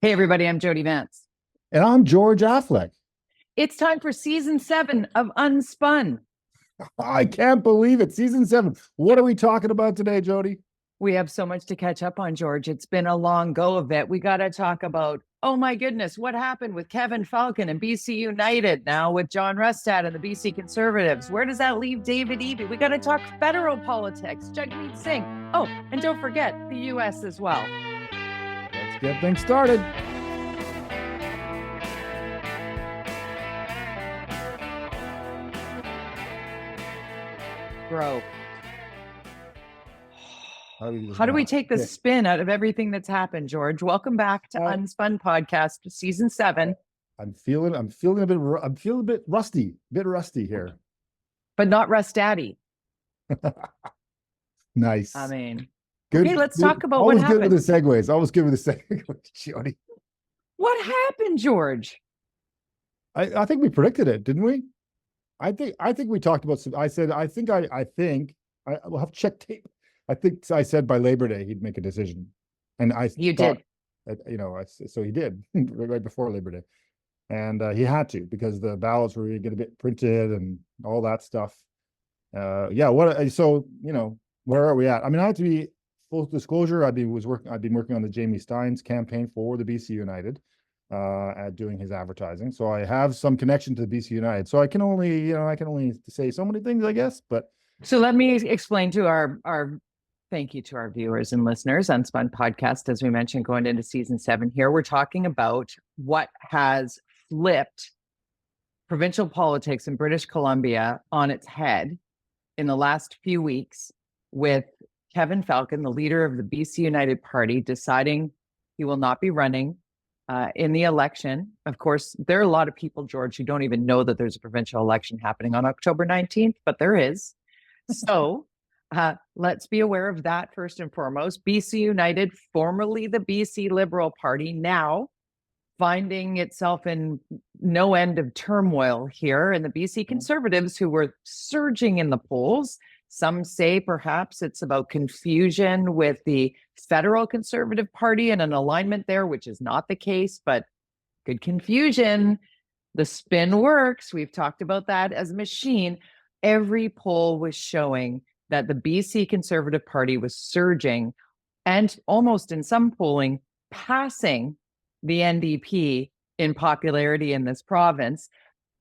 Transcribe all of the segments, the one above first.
Hey, everybody, I'm Jody Vance. And I'm George-Affleck. It's time for season 7 of UnSpun. I can't believe it. Season 7. What are we talking about today, Jody? We have so much to catch up on, George. It's been a long go of it. We got to talk about, oh my goodness, what happened with Kevin Falcon and BC United, now with John Rustad and the BC Conservatives. Where does that leave David Eby? We got to talk federal politics, Jagmeet Singh. Oh, and don't forget the U.S. as well. Let's get things started. Bro, how do we take the spin out of everything that's happened, George? Welcome back to UnSpun Podcast, season 7. I'm feeling a bit rusty here, but not Rustaddy. Nice. I mean, good. Okay, let's talk about what happened. Always good with the segues. Jody. What happened, George? I think we predicted it, didn't we? I think we talked about some. I think will have to check tape. I think I said by Labor Day he'd make a decision, and you did. So he did right before Labor Day, and he had to because the ballots were going to get printed and all that stuff. So where are we at? I mean, I have to be full disclosure. I've been working on the Jagmeet Singh campaign for the BC United. At doing his advertising, so I have some connection to the BC United. So I can only say so many things, I guess. But so let me explain to our thank you to our viewers and listeners. UnSpun Podcast, as we mentioned, going into season 7 here, we're talking about what has flipped provincial politics in British Columbia on its head in the last few weeks, with Kevin Falcon, the leader of the BC United Party, deciding he will not be running in the election. Of course, there are a lot of people, George, who don't even know that there's a provincial election happening on October 19th, but there is. So let's be aware of that first and foremost. BC United, formerly the BC Liberal Party, now finding itself in no end of turmoil here, and the BC Conservatives, who were surging in the polls. Some say perhaps it's about confusion with the federal Conservative Party and an alignment there, which is not the case, but good confusion. The spin works. We've talked about that as a machine. Every poll was showing that the BC Conservative Party was surging and almost in some polling passing the NDP in popularity in this province.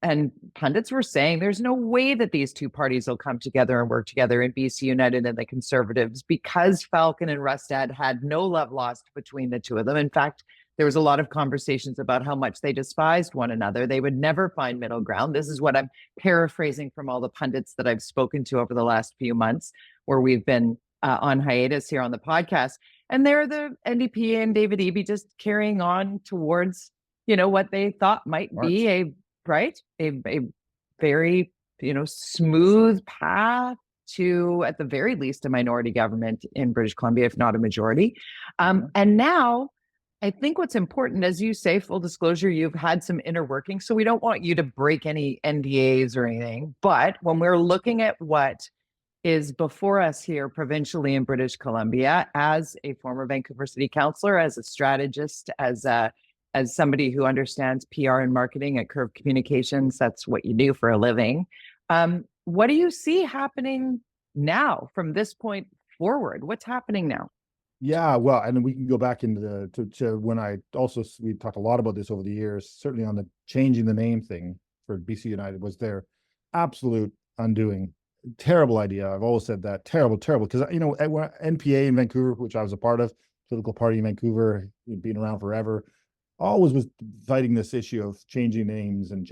And pundits were saying there's no way that these two parties will come together and work together in BC United and the Conservatives, because Falcon and Rustad had no love lost between the two of them. In fact, there was a lot of conversations about how much they despised one another. They would never find middle ground. This is what I'm paraphrasing from all the pundits that I've spoken to over the last few months, where we've been on hiatus here on the podcast. And they're the NDP and David Eby just carrying on towards, what they thought might be a very, smooth path to, at the very least, a minority government in British Columbia, if not a majority. And now, I think what's important, as you say, full disclosure, you've had some inner working, so we don't want you to break any NDAs or anything. But when we're looking at what is before us here provincially in British Columbia, as a former Vancouver City Councillor, as a strategist, as somebody who understands PR and marketing at Curve Communications, that's what you do for a living. What do you see happening now from this point forward? What's happening now? Yeah, well, and we can go back into to when we talked a lot about this over the years, certainly on the changing the name thing for BC United was their absolute undoing. Terrible idea. I've always said that. Terrible, because, NPA in Vancouver, which I was a part of, political party in Vancouver, been around forever, always was fighting this issue of changing names, and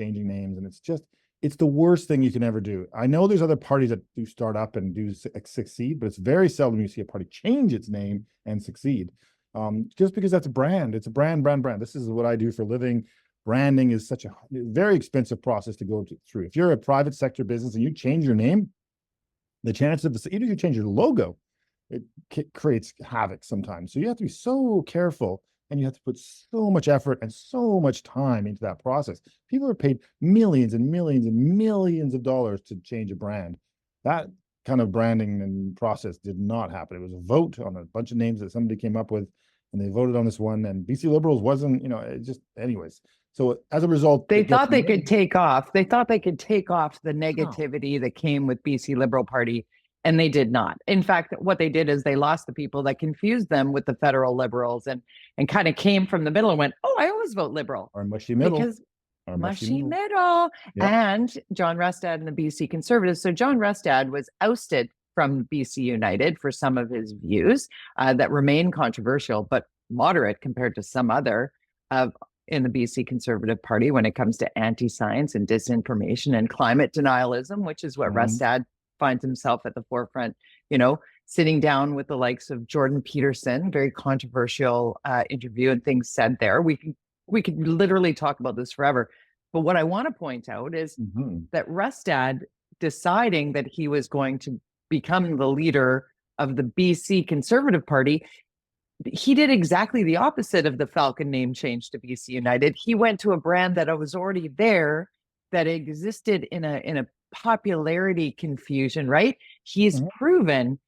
it's the worst thing you can ever do. I know there's other parties that do start up and do succeed, but it's very seldom you see a party change its name and succeed. Just because that's a brand. It's a brand. This is what I do for a living. Branding is such a very expensive process to go through. If you're a private sector business and you change your name, the chance of even if you change your logo, it creates havoc sometimes. So you have to be so careful. And you have to put so much effort and so much time into that process. People are paid millions and millions and millions of dollars to change a brand. That kind of branding and process did not happen. It was a vote on a bunch of names that somebody came up with, and they voted on this one, and BC Liberals wasn't, it just, anyways. So as a result, They thought they could take off. They thought they could take off the negativity that came with BC Liberal Party, and they did not. In fact, what they did is they lost the people that confused them with the federal Liberals, and kind of came from the middle and went, "Oh, I always vote Liberal." Or mushy middle. Because mushy middle. Yeah. And John Rustad and the BC Conservatives. So John Rustad was ousted from BC United for some of his views that remain controversial, but moderate compared to some other in the BC Conservative Party when it comes to anti-science and disinformation and climate denialism, which is what Rustad finds himself at the forefront, sitting down with the likes of Jordan Peterson, very controversial interview and things said there. We could literally talk about this forever. But what I want to point out is that Rustad deciding that he was going to become the leader of the BC Conservative Party, he did exactly the opposite of the Falcon name change to BC United. He went to a brand that was already there, that existed in a popularity confusion, right? He's proven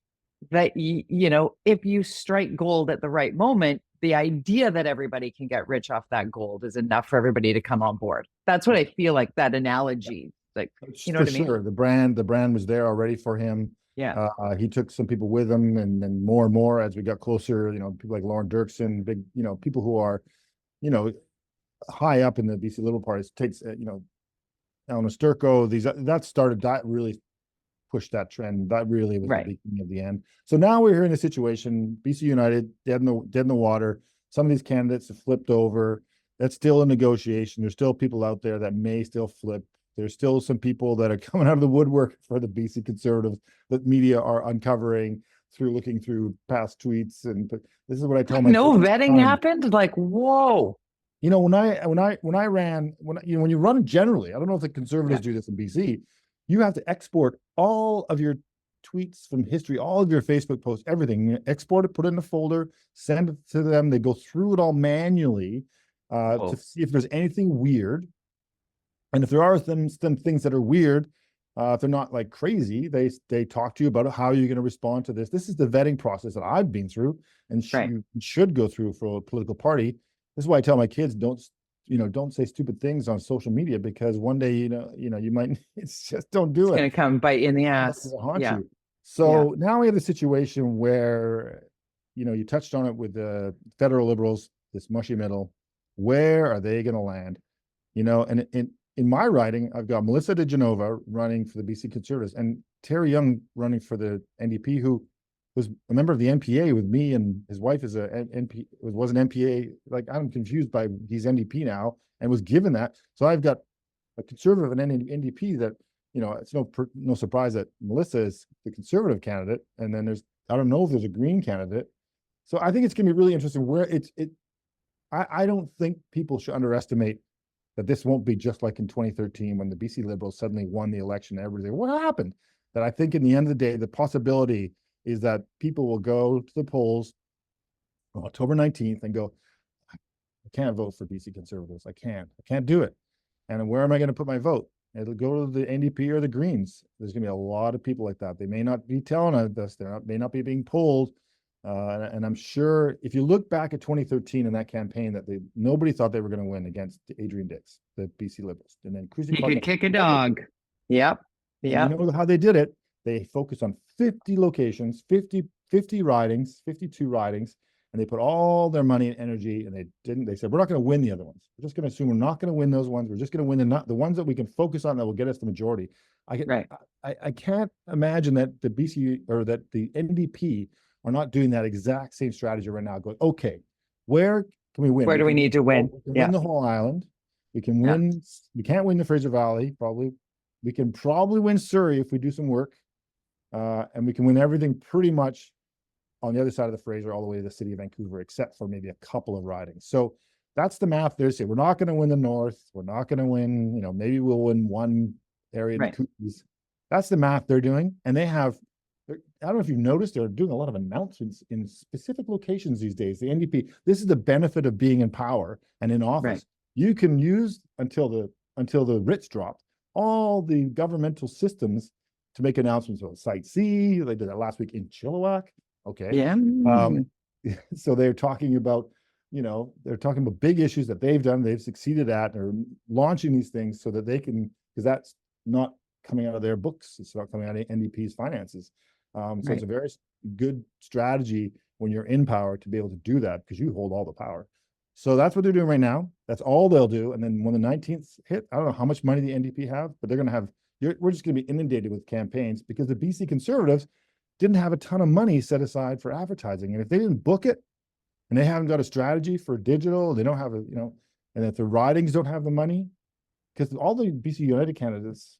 that, if you strike gold at the right moment, the idea that everybody can get rich off that gold is enough for everybody to come on board. That's what I feel like, that analogy. Like, you know what I mean? Sure. The brand was there already for him. Yeah. He took some people with him, and then more and more as we got closer, people like Lauren Dirksen, big, people who are, high up in the BC Liberal Party. Takes, Eleanor Sturko, that really pushed that trend. That really was the beginning of the end. So now we're here in a situation, BC United, dead in the water. Some of these candidates have flipped over. That's still a negotiation. There's still people out there that may still flip. There's still some people that are coming out of the woodwork for the BC Conservatives that media are uncovering through looking through past tweets. And this is what I tell my no vetting happened. Like, whoa. When I ran, when you run generally, I don't know if the Conservatives do this in BC, you have to export all of your tweets from history, all of your Facebook posts, everything. You export it, put it in a folder, send it to them. They go through it all manually to see if there's anything weird. And if there are some things that are weird, if they're not like crazy, they talk to you about how you're going to respond to this. This is the vetting process that I've been through, and you should go through for a political party. This is why I tell my kids, don't say stupid things on social media, because one day, you might, it's just, don't do it. It's going to come bite you in the ass. You. So now we have a situation where, you touched on it with the federal Liberals, this mushy middle. Where are they going to land? And in my riding, I've got Melissa De Genova running for the BC Conservatives and Terry Young running for the NDP, who was a member of the NPA with me, and his wife is was an NPA. Like, I'm confused by, he's NDP now and was given that. So I've got a Conservative and an NDP that, it's no surprise that Melissa is the Conservative candidate. And then I don't know if there's a Green candidate. So I think it's going to be really interesting where I don't think people should underestimate that this won't be just like in 2013 when the BC Liberals suddenly won the election. Everybody, what happened? That I think in the end of the day, the possibility is that people will go to the polls on October 19th and go, I can't vote for BC Conservatives. I can't do it. And where am I going to put my vote? It'll go to the NDP or the Greens. There's going to be a lot of people like that. They may not be telling us, may not be being polled. And I'm sure if you look back at 2013 in that campaign, that nobody thought they were going to win against Adrian Dix, the BC Liberals. And then you could kick a dog. Yep. You know how they did it? They focused on 50 locations, 50 ridings, 52 ridings, and they put all their money and energy, and they said, we're not going to win the other ones. We're just going to assume we're not going to win those ones. We're just going to win the ones that we can focus on that will get us the majority. I can't imagine that the BC or that the NDP are not doing that exact same strategy right now, going, okay, where can we win? Where do we need to win? We can win the whole island. We can win. We can't win the Fraser Valley, probably. We can probably win Surrey if we do some work. And we can win everything pretty much on the other side of the Fraser, all the way to the city of Vancouver, except for maybe a couple of ridings. So that's the math they're saying. We're not going to win the North. We're not going to win, maybe we'll win one area in the Kootenays. That's the math they're doing. And I don't know if you've noticed, they're doing a lot of announcements in specific locations these days. The NDP, this is the benefit of being in power and in office. You can use, until the writs dropped, all the governmental systems to make announcements about Site C. They did that last week in Chilliwack. Okay. Yeah. So they're talking about, they're talking about big issues that they've done, they've succeeded at, or launching these things so that they can, because that's not coming out of their books. It's not coming out of NDP's finances. So it's a very good strategy when you're in power to be able to do that, because you hold all the power. So that's what they're doing right now. That's all they'll do. And then when the 19th hit, I don't know how much money the NDP have, but they're going to have, we're just going to be inundated with campaigns, because the BC Conservatives didn't have a ton of money set aside for advertising. And if they didn't book it, and they haven't got a strategy for digital, they don't have and if the ridings don't have the money, because all the BC United candidates,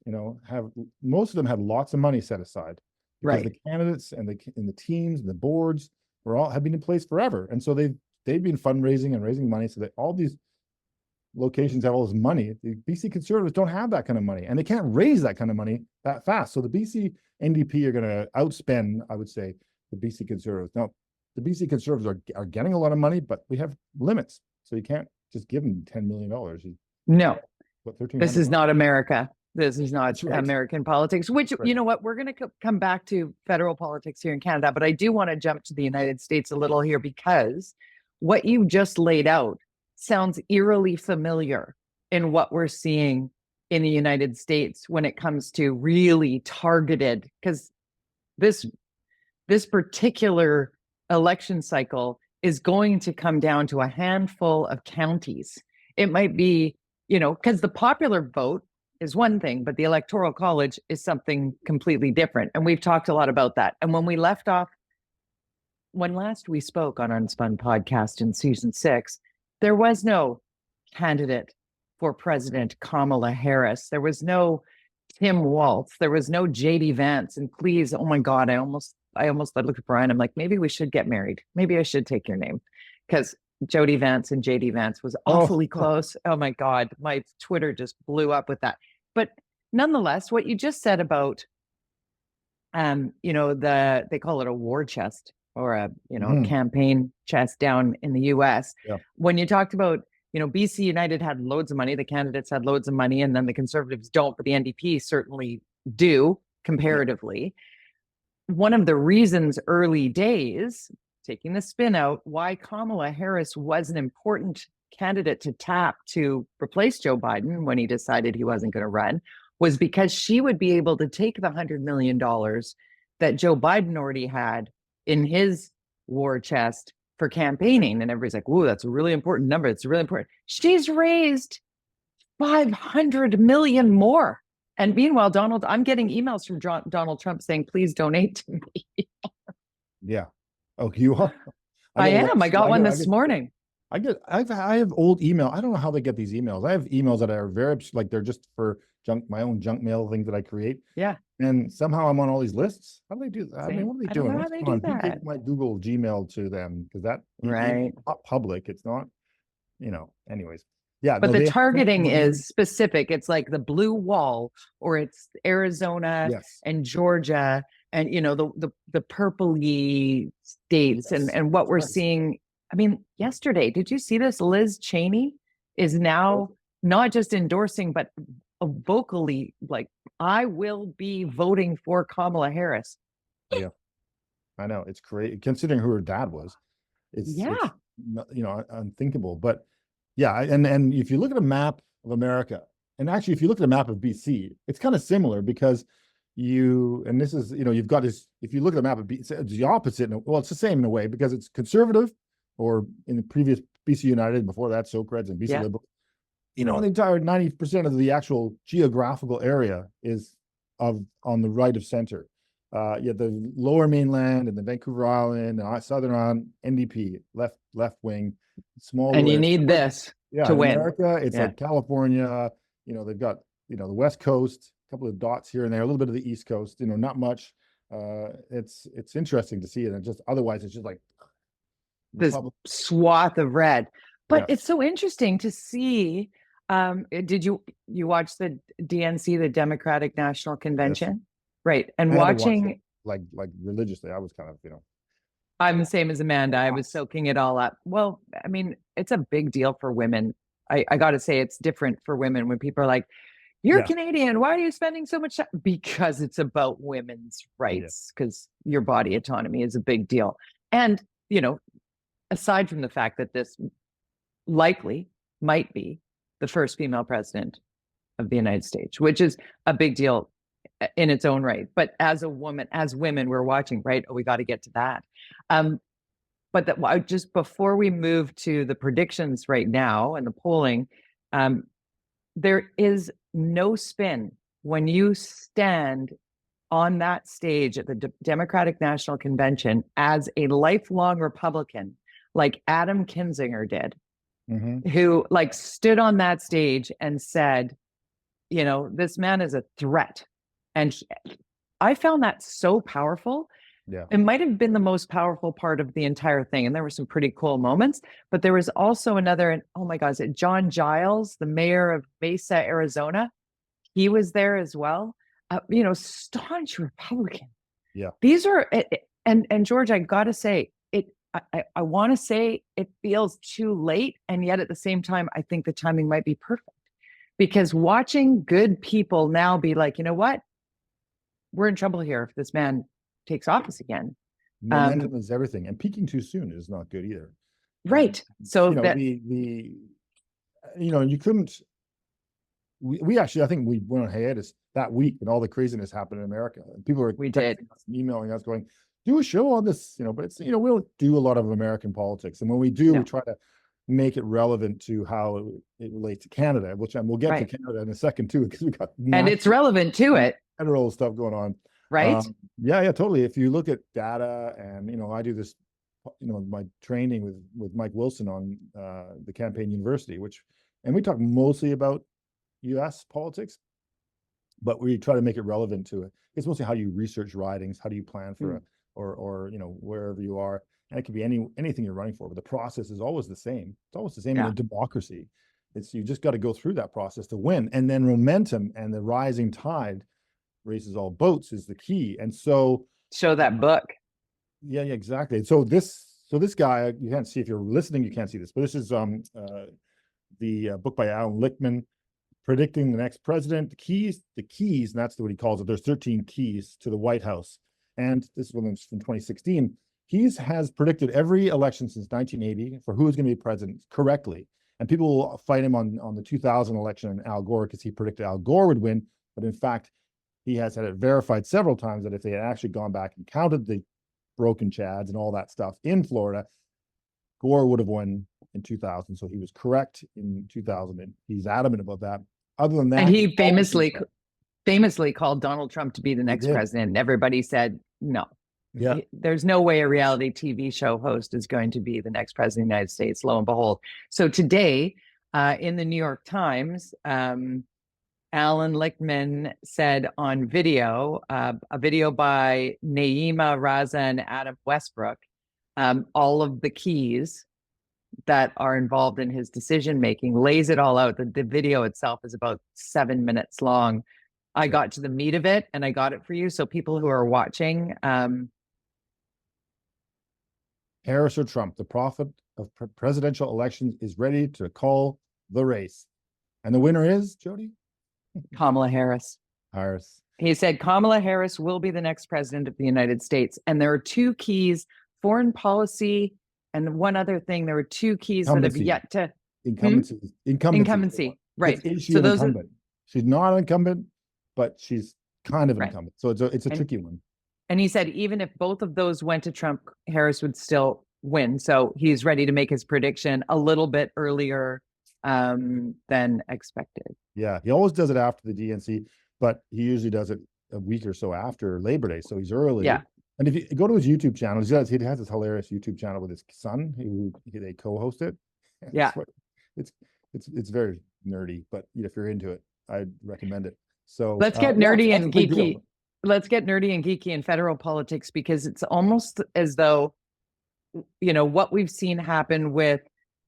most of them had lots of money set aside. Because the candidates and the teams and the boards have been in place forever. And so they've been fundraising and raising money so that all these locations have all this money. The BC Conservatives don't have that kind of money, and they can't raise that kind of money that fast. So the BC NDP are going to outspend, I would say, the BC Conservatives. Now, the BC Conservatives are getting a lot of money, but we have limits. So you can't just give them $10 million. No, what, this is not America. This is not American politics, which, Right. you know what, we're going to come back to federal politics here in Canada, but I do want to jump to the United States a little here, because what you just laid out sounds eerily familiar in what we're seeing in the United States when it comes to really targeted, because this particular election cycle is going to come down to a handful of counties. It might be, because the popular vote is one thing, but the Electoral College is something completely different. And we've talked a lot about that. And when we left off, when last we spoke on UnSpun Podcast in season 6, there was no candidate for President Kamala Harris. There was no Tim Walz. There was no Jody Vance. And please, oh my God, I almost looked at Brian. I'm like, maybe we should get married. Maybe I should take your name, because Jody Vance and JD Vance was awfully close. Oh my God, my Twitter just blew up with that. But nonetheless, what you just said about, they call it a war chest, or a campaign chest down in the US. Yeah. When you talked about, BC United had loads of money, the candidates had loads of money, and then the Conservatives don't, but the NDP certainly do comparatively. Yeah. One of the reasons early days, taking the spin out, why Kamala Harris was an important candidate to tap to replace Joe Biden when he decided he wasn't going to run, was because she would be able to take the $100 million that Joe Biden already had in his war chest for campaigning. And everybody's like, "Ooh, that's a really important number. It's really important." She's raised $500 million more. And meanwhile, I'm getting emails from Donald Trump saying, "Please donate to me." Yeah. Oh, you are? I am. I got one this morning. I have old email. I don't know how they get these emails. I have emails that are very, like, they're just for my own junk mail things that I create. Yeah. And somehow I'm on all these lists. How do they do that? I mean, what are they doing? How they do that? Who gave my Google Gmail to them? Because that right. It's not public. It's not, anyways. Yeah. But the targeting is specific. It's like the blue wall, or it's Arizona and Georgia and, the purpley states. And what we're seeing, I mean, yesterday, did you see this? Liz Cheney is now not just endorsing, but vocally, like, I will be voting for Kamala Harris. Yeah, I know. It's great considering who her dad was. It's unthinkable. But yeah, and if you look at a map of America, and actually if you look at a map of BC, it's kind of similar, because this is, you've got this, if you look at the map of BC, it's the opposite. Well, it's the same in a way, because it's conservative, or in the previous BC United, before that, Socreds and BC Liberal. The entire 90% of the actual geographical area is on the right of center. The lower mainland and the Vancouver Island and Southern Island, NDP, left wing, small. And you need this to win. America, it's like California, they've got, the West Coast, a couple of dots here and there, a little bit of the East Coast, not much. It's interesting to see it. And just otherwise, it's just like this swath of red. But it's so interesting to see. Did you watch the DNC, the Democratic National Convention? Yes. Right. And watching like religiously, I was kind of, I'm the same as Amanda. I was soaking it all up. Well, I mean, it's a big deal for women. I got to say, it's different for women when people are like, "You're Canadian. Why are you spending so much time?" Because it's about women's rights, because your body autonomy is a big deal. And, aside from the fact that this likely might be the first female president of the United States, which is a big deal in its own right. But as a woman, as women, we're watching, right? Oh, we got to get to that. But that just before we move to the predictions right now and the polling, there is no spin when you stand on that stage at the Democratic National Convention as a lifelong Republican, like Adam Kinzinger did, who like stood on that stage and said, you know, this man is a threat. And I found that so powerful. Yeah. It might have been the most powerful part of the entire thing. And there were some pretty cool moments, but there was also another, and oh my God, is it John Giles, the mayor of Mesa, Arizona? He was there as well. You know, staunch Republican. Yeah. These are, and George, I got to say, I want to say it feels too late. And yet at the same time, I think the timing might be perfect, because watching good people now be like, you know what? We're in trouble here if this man takes office again. Momentum is everything, and peaking too soon is not good either. Right. So you know, you couldn't. We actually, I think we went on hiatus that week when all the craziness happened in America. And people were emailing us going, do a show on this, you know, but it's, you know, we don't do a lot of American politics. And when we do, we try to make it relevant to how it relates to Canada, which we'll get to Canada in a second too, because we got and it's relevant to it. Federal stuff going on. Right. Yeah, totally. If you look at data, and, you know, I do this, you know, my training with Mike Wilson on the Campaign University, and we talk mostly about US politics, but we try to make it relevant to it. It's mostly how do you research ridings, how do you plan for or you know, wherever you are. And it could be anything you're running for, but the process is always the same. It's always the same in a democracy. You just got to go through that process to win. And then momentum and the rising tide raises all boats is the key. And so show that book. Yeah, exactly. So this guy, you can't see, if you're listening, you can't see this, but this is the book by Alan Lichtman, Predicting the Next President, the keys, and that's what he calls it. There's 13 keys to the White House. And this one is from 2016. He has predicted every election since 1980 for who is going to be president correctly. And people will fight him on the 2000 election and Al Gore, because he predicted Al Gore would win. But in fact, he has had it verified several times that if they had actually gone back and counted the broken chads and all that stuff in Florida, Gore would have won in 2000. So he was correct in 2000, and he's adamant about that. Other than that, and he famously called Donald Trump to be the next president, and everybody said no. Yeah, there's no way a reality TV show host is going to be the next president of the United States. Lo and behold. So today, in the New York Times, Alan Lichtman said on video, a video by Naima Raza and Adam Westbrook, all of the keys that are involved in his decision making, lays it all out. The video itself is about 7 minutes long. I got to the meat of it, and I got it for you. So people who are watching, Harris or Trump, the prophet of presidential elections is ready to call the race. And the winner is, Jody? Kamala Harris. He said Kamala Harris will be the next president of the United States. And there are two keys, foreign policy, and one other thing. There were two keys that have yet to... Incumbency. Right. Is she an incumbent? She's not incumbent, but she's kind of an incumbent. So it's a tricky one. And he said even if both of those went to Trump, Harris would still win. So he's ready to make his prediction a little bit earlier than expected. Yeah, he always does it after the DNC, but he usually does it a week or so after Labor Day. So he's early. Yeah. And if you go to his YouTube channel, he has this hilarious YouTube channel with his son, who they co-host it. Yeah. It's very nerdy, but if you're into it, I'd recommend it. So let's get nerdy and geeky. Let's get nerdy and geeky in federal politics, because it's almost as though, what we've seen happen with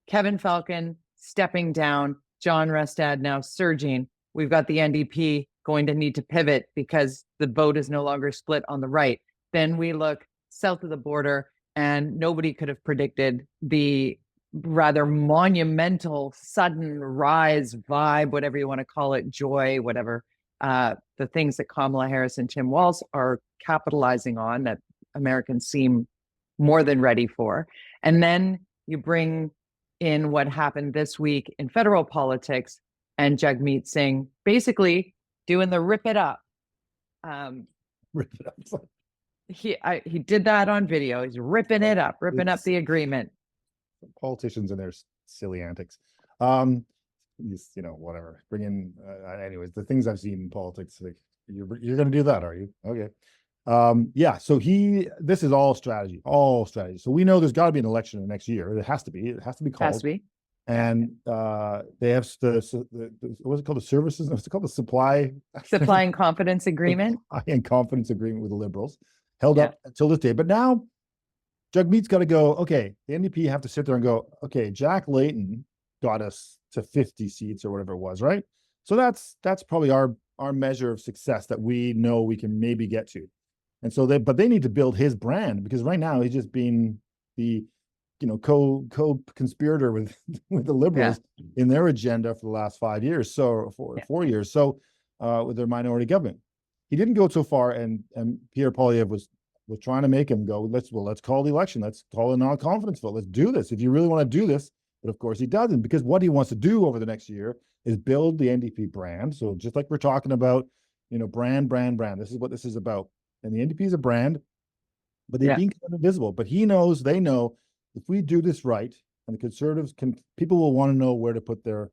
Kevin Falcon stepping down, John Rustad now surging. We've got the NDP going to need to pivot because the vote is no longer split on the right. Then we look south of the border, and nobody could have predicted the rather monumental sudden rise, vibe, whatever you want to call it, joy, whatever, the things that Kamala Harris and Tim Walz are capitalizing on that Americans seem more than ready for. And then you bring in what happened this week in federal politics and Jagmeet Singh basically doing the rip it up. Rip it up. He did that on video. He's ripping it up, ripping up the agreement. Politicians and their silly antics. Whatever. Bring in, anyways, the things I've seen in politics, like you're going to do that, are you? Okay. So this is all strategy. So we know there's got to be an election in the next year. It has to be called. Has to be. And they have the what's it called? The services. What's it called? The supply and confidence agreement. And confidence agreement with the Liberals held up until this day. But now Jagmeet's got to go. Okay, the NDP have to sit there and go. Okay, Jack Layton got us to 50 seats or whatever it was, right? So that's probably our measure of success that we know we can maybe get to. And so they need to build his brand, because right now he's just being the co-conspirator with the Liberals in their agenda for the last 5 years, 4 years. So with their minority government, he didn't go so far, and Pierre Poilievre was trying to make him go. Let's call the election. Let's call a non-confidence vote. Let's do this if you really want to do this. But of course he doesn't, because what he wants to do over the next year is build the NDP brand. So just like we're talking about, brand. This is what this is about. And the NDP is a brand, but they're being kind of invisible. But they know if we do this right, and the Conservatives people will want to know where to put their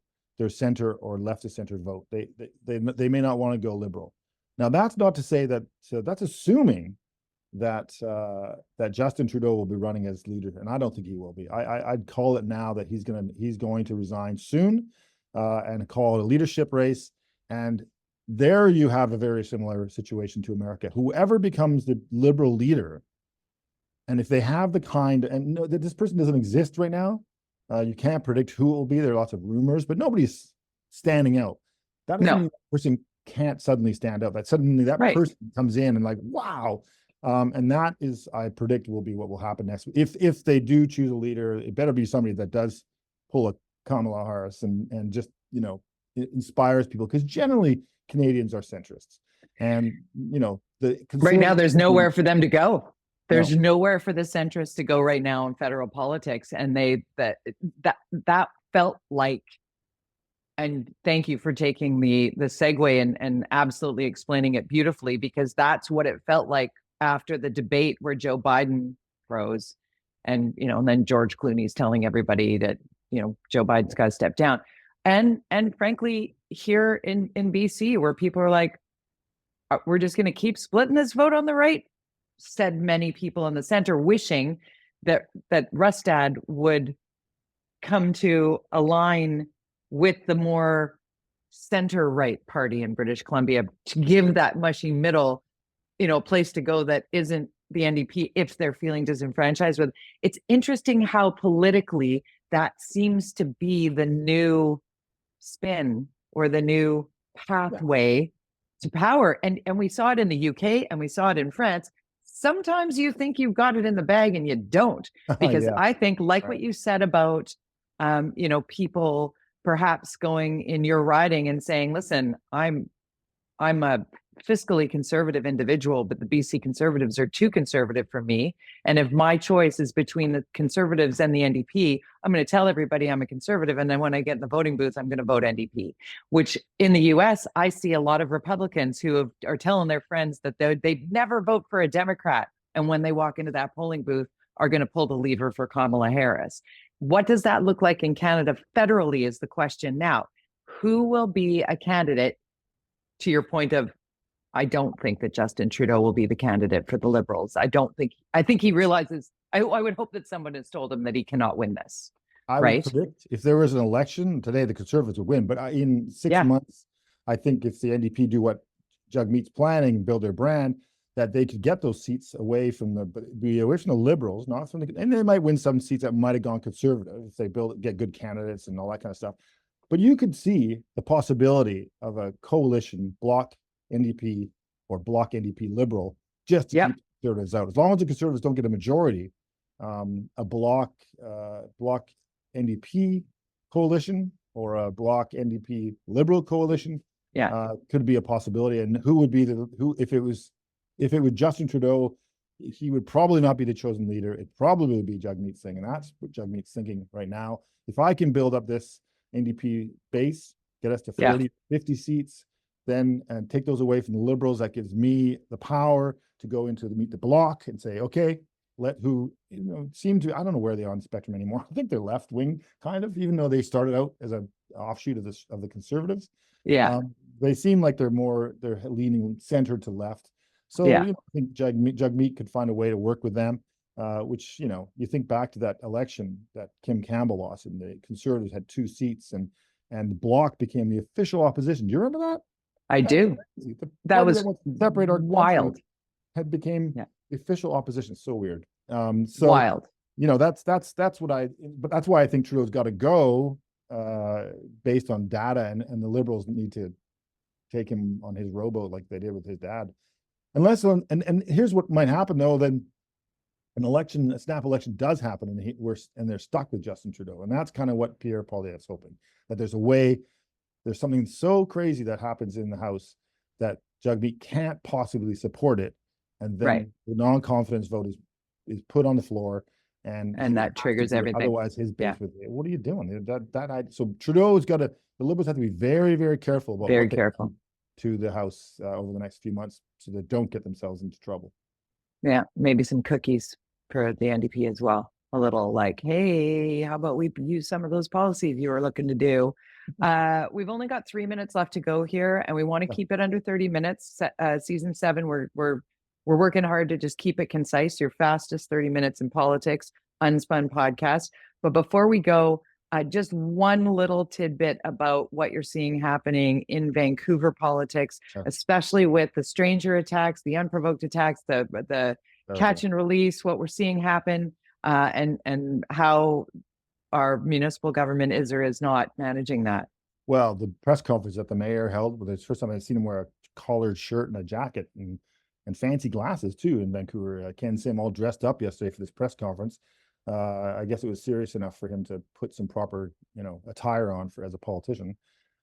center or left of center vote. They may not want to go Liberal. Now that's not to say that. So that's assuming that Justin Trudeau will be running as leader, and I don't think he will be. I'd call it now that he's going to resign soon, and call it a leadership race. And there you have a very similar situation to America. Whoever becomes the Liberal leader, and if they have that this person doesn't exist right now, you can't predict who it will be. There are lots of rumors, but nobody's standing out. That doesn't mean that person can't suddenly stand out. That suddenly person comes in and like, wow. And that is, I predict, will be what will happen next. If they do choose a leader, it better be somebody that does pull a Kamala Harris and just, it inspires people, because generally Canadians are centrists. And, right now there's nowhere for them to go. There's nowhere for the centrists to go right now in federal politics. And that felt like, and thank you for taking the segue and absolutely explaining it beautifully, because that's what it felt like after the debate where Joe Biden froze, and then George Clooney's telling everybody that Joe Biden's got to step down, and frankly here in BC, where people are like, we're just going to keep splitting this vote on the right, said many people in the center, wishing that Rustad would come to align with the more center right party in British Columbia, to give that mushy middle place to go that isn't the NDP if they're feeling disenfranchised with. It's interesting how politically that seems to be the new spin or the new pathway to power. And we saw it in the UK and we saw it in France. Sometimes you think you've got it in the bag and you don't, because I think what you said about, people perhaps going in your riding and saying, listen, I'm a fiscally conservative individual, but the BC Conservatives are too conservative for me. And if my choice is between the Conservatives and the NDP, I'm going to tell everybody I'm a Conservative. And then when I get in the voting booth, I'm going to vote NDP, which in the US, I see a lot of Republicans who are telling their friends that they'd never vote for a Democrat. And when they walk into that polling booth, are going to pull the lever for Kamala Harris. What does that look like in Canada federally is the question now. Who will be a candidate? To your point of, I don't think that Justin Trudeau will be the candidate for the Liberals. I think he realizes, I would hope that someone has told him that he cannot win this. I would predict if there was an election today, the Conservatives would win. But in 6 months, I think if the NDP do what Jagmeet's planning and build their brand, that they could get those seats away from the Liberals, not from and they might win some seats that might have gone Conservative if they get good candidates and all that kind of stuff. But you could see the possibility of a coalition bloc NDP or bloc NDP Liberal just to keep Conservatives out. As long as the Conservatives don't get a majority, a bloc NDP coalition or a bloc NDP Liberal coalition could be a possibility. And who would be if it was Justin Trudeau he would probably not be the chosen leader. It probably would be Jagmeet Singh. And that's what Jagmeet's thinking right now. If I can build up this NDP base, get us to 40, 50 seats, then and take those away from the Liberals, that gives me the power to go into the Meet the Bloc and say, okay, let who, seem to, I don't know where they are on the spectrum anymore. I think they're left wing kind of, even though they started out as an offshoot of the Conservatives. Yeah. They seem like they're leaning center to left. So I think Jagmeet could find a way to work with them, which, you think back to that election that Kim Campbell lost, and the Conservatives had 2 seats, and the Bloc became the official opposition. Do you remember that? I do. That was separate our wild. Had became the official opposition. So weird. Wild. That's what but that's why I think Trudeau's got to go, based on data, and the Liberals need to take him on his rowboat like they did with his dad. Unless, and here's what might happen though, then a snap election does happen, and they're stuck with Justin Trudeau. And that's kind of what Pierre Poilievre's hoping, that there's something so crazy that happens in the House that Jagmeet can't possibly support it. And then the non-confidence vote is put on the floor, and that triggers everything. Otherwise, his base would be, what are you doing? So Trudeau's the Liberals have to be very, very careful about very careful to the House over the next few months, so they don't get themselves into trouble. Yeah, maybe some cookies for the NDP as well. A little like, hey, how about we use some of those policies you were looking to do? We've only got 3 minutes left to go here, and we want to keep it under 30 minutes. Season 7, we're working hard to just keep it concise. Your fastest 30 minutes in politics, UnSpun Podcast. But before we go, just one little tidbit about what you're seeing happening in Vancouver politics, especially with the stranger attacks, the unprovoked attacks, the catch and release, what we're seeing happen, and how our municipal government is or is not managing that. Well, the press conference that the mayor held, it's the first time I've seen him wear a collared shirt and a jacket and fancy glasses too in Vancouver. Ken Sim all dressed up yesterday for this press conference. I guess it was serious enough for him to put some proper, attire on as a politician.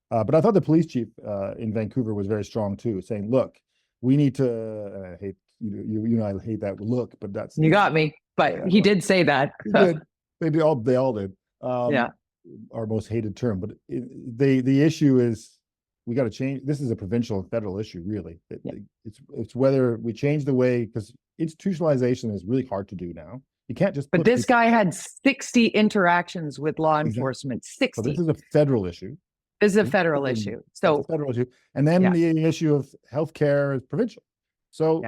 But I thought the police chief in Vancouver was very strong too, saying, "Look, we need to." I hate you and I hate that look, but that's you got me. But he did say that. He did. They all did. Our most hated term. But the issue is we got to change. This is a provincial and federal issue, really. It's whether we change the way, because institutionalization is really hard to do now. You can't just. But this guy had 60 interactions with law enforcement. 60. So this is a federal issue. This is a federal issue. So it's a federal issue, and then the issue of healthcare is provincial. So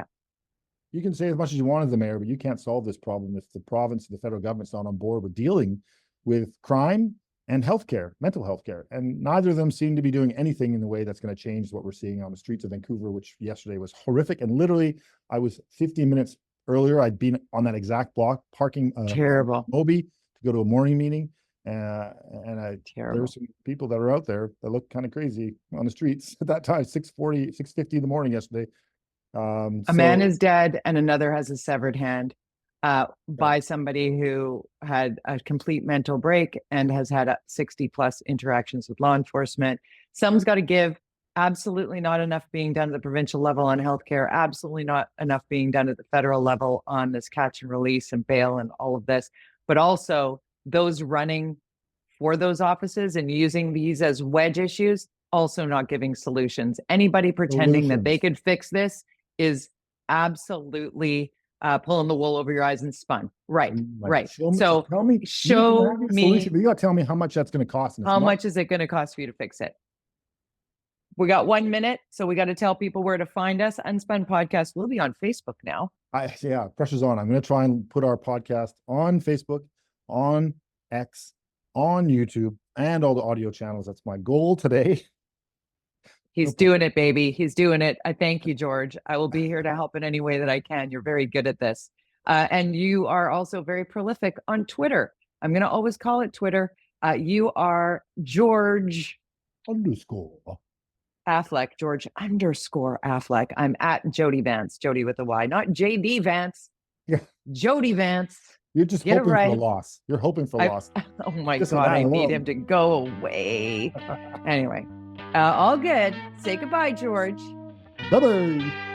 you can say as much as you want as the mayor, but you can't solve this problem if the province and the federal government's not on board with dealing with crime and healthcare, mental health care. And neither of them seem to be doing anything in the way that's going to change what we're seeing on the streets of Vancouver, which yesterday was horrific. And literally, I was 15 minutes earlier, I'd been on that exact block, parking terrible Moby to go to a morning meeting. There were some people that are out there that looked kind of crazy on the streets at that time, 6:50 in the morning yesterday. A man is dead and another has a severed hand by somebody who had a complete mental break and has had 60 plus interactions with law enforcement. Some's got to give. Absolutely not enough being done at the provincial level on healthcare. Absolutely not enough being done at the federal level on this catch and release and bail and all of this. But also those running for those offices and using these as wedge issues, also not giving solutions. Anybody pretending that they could fix this is absolutely pulling the wool over your eyes and spun. Right. Show me. You got to tell me how much that's going to cost. How much is it going to cost for you to fix it? We got 1 minute, so we got to tell people where to find us. UnSpun Podcast will be on Facebook now. Pressure's on. I'm going to try and put our podcast on Facebook, on X, on YouTube, and all the audio channels. That's my goal today. He's doing it, baby. He's doing it. I thank you, George. I will be here to help in any way that I can. You're very good at this. And you are also very prolific on Twitter. I'm going to always call it Twitter. You are George_Affleck, George_Affleck. I'm at Jody Vance, Jody with a Y, not JD Vance. Yeah. Jody Vance. You're just hoping for a loss. You're hoping for a loss. Oh my God, I need him to go away. Anyway, all good. Say goodbye, George. Bye-bye.